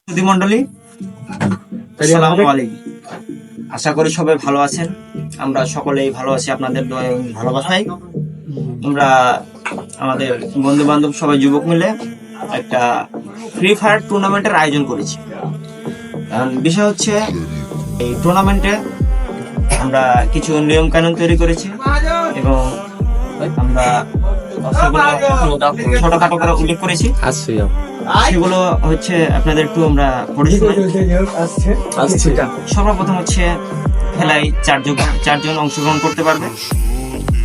মন্ডলী, আসসালামু আলাইকুম। আশা করি সবাই ভালো আছেন। আমরা সকলেই ভালো আছি আপনাদের দয়া এবং ভালোবাসায়। আমরা আমাদের বন্ধু বান্ধব সবাই যুবক মিলে একটা ফ্রি ফায়ার টুর্নামেন্টের আয়োজন করেছি। বিষয় হচ্ছে এই টুর্নামেন্টে আমরা কিছু নিয়ম কানুন তৈরি করেছি এবং আমরা ছোটখাটো করে উল্লেখ করেছি। সেগুলো হচ্ছে আপনাদের একটু আমরা পড়ে সর্বপ্রথম হচ্ছে খেলায় চারজন অংশগ্রহণ করতে পারবে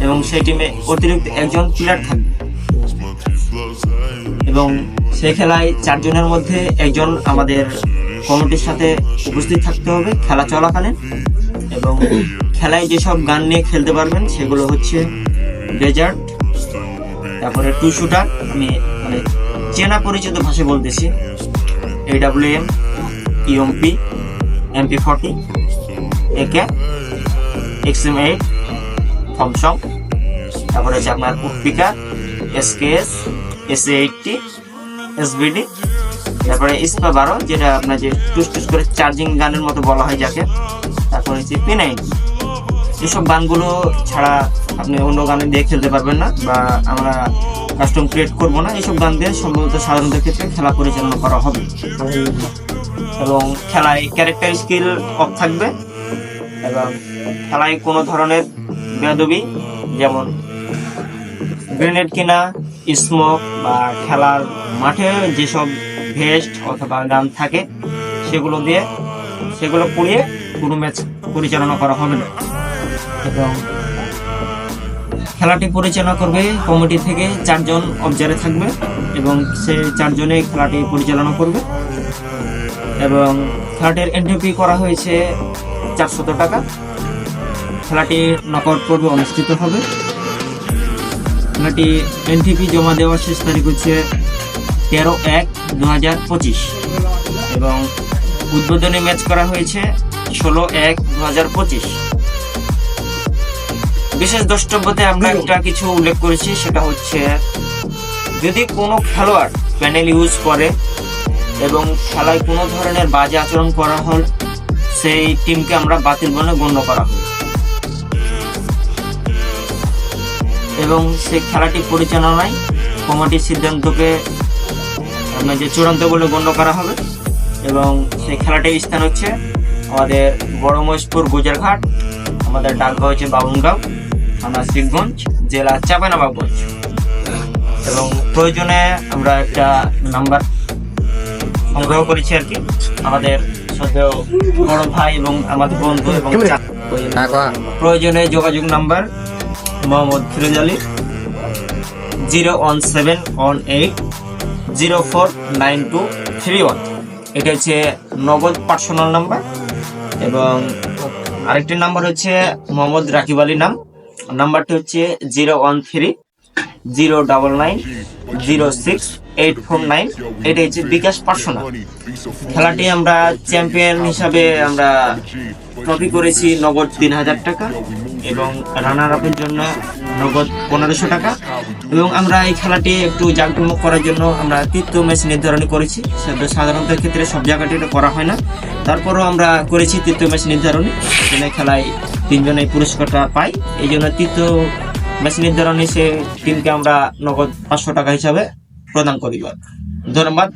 এবং সেই টিমে অতিরিক্ত একজন প্লেয়ার থাকবে এবং সেই খেলায় চারজনের মধ্যে একজন আমাদের কমিটির সাথে উপস্থিত থাকতে হবে খেলা চলাকালীন। এবং খেলায় যেসব গান নিয়ে খেলতে পারবেন সেগুলো হচ্ছে ডেজার্ট, তারপরে টু শুটার, আমি মানে চেনা পরিচিত ভাষায় বলতেছি, AWM, EMP, MP40, AK, XM8, থমসং, তারপরে হচ্ছে আপনার উডপিকার, SKS, SA80, SBD, তারপরে ইস্পা 12 যেটা আপনার যে টুস টুস করে চার্জিং গানের মতো বলা হয় যাকে, তারপরে হচ্ছে P90। এসব গানগুলো ছাড়া আপনি অন্য গানে দিয়ে খেলতে পারবেন না বা আমরা কাস্টম ক্রিয়েট করব না। এইসব গান দিয়ে সম্ভবত সাধারণত ক্ষেত্রে খেলা পরিচালনা করা হবে এবং খেলায় ক্যারেক্টার স্কিল অফ থাকবে এবং খেলায় কোনো ধরনের বেয়াদবি যেমন গ্রেনেড কিনা, স্মোক বা খেলার মাঠে যেসব ভেস্ট অথবা গান থাকে সেগুলো পুড়িয়ে কোনো ম্যাচ পরিচালনা করা হবে না। এবং খেলাটি পরিচালনা করবে কমিটি থেকে 4 জন অবজারে থাকবে এবং সেই 4 জনে খেলাটি পরিচালনা করবে এবং খেলাটির এন্ট্রি ফি করা হয়েছে 400 টাকা। খেলাটি নকআউট পর্বে অনুষ্ঠিত হবে। খেলাটি এন্ট্রি ফি জমা দেওয়ার শেষ তারিখ হচ্ছে 13/1/2025 এবং উদ্বোধনী ম্যাচ করা হয়েছে 16/1/2025। বিশেষ দ্রষ্টব্যতে আমরা একটা কিছু উল্লেখ করেছি, সেটা হচ্ছে যদি কোনো খেলোয়াড় প্যানেল ইউজ করে এবং খেলায় কোনো ধরনের বাজে আচরণ করা হয় সেই টিমকে আমরা বাতিল বলে গণ্য করা হবে এবং সেই খেলাটি পরিচালনায় কমিটির সিদ্ধান্তকে আপনার যে চূড়ান্ত বলে গণ্য করা হবে এবং সেই খেলাটির স্থান হচ্ছে আমাদের বড় মহেশপুর গুজরাঘাট, আমাদের ডাকঘর হচ্ছে বাবুনগাঁও, থানা শিবগঞ্জ, জেলা চাঁপাইনবাবগঞ্জ। এবং প্রয়োজনে আমরা একটা নাম্বার সংগ্রহ করেছি আর কি, আমাদের সাথে বড় ভাই এবং আমাদের বন্ধু এবং প্রয়োজনে যোগাযোগ নাম্বার মোহাম্মদ ফিরোজ আলী 01718049231। এটা হচ্ছে নগদ পার্সোনাল নাম্বার এবং আরেকটি নাম্বার হচ্ছে মোহাম্মদ রাকিব আলী নাম্বারটি হচ্ছে 01309906849। এটা হচ্ছে বিকাশ পার্সোনাল। খেলাটি আমরা চ্যাম্পিয়ন হিসাবে আমরা ট্রফি করেছি নগদ 3000 টাকা এবং রানার আপের জন্য নগদ 1500 টাকা এবং আমরা এই খেলাটি একটু জাঁকজমক করার জন্য আমরা তৃতীয় ম্যাচ নির্ধারণ করেছি। সাধারণত ক্ষেত্রে সব জায়গাটি এটা করা হয় না, তারপরও আমরা করেছি তৃতীয় ম্যাচ নির্ধারণী, খেলায় 3 জনে পুরস্কারটা পাই। এই জন্য তৃতীয় ম্যাচ নির্ধারণী সে টিমকে আমরা নগদ 500 টাকা হিসাবে প্রদান করি। ধন্যবাদ।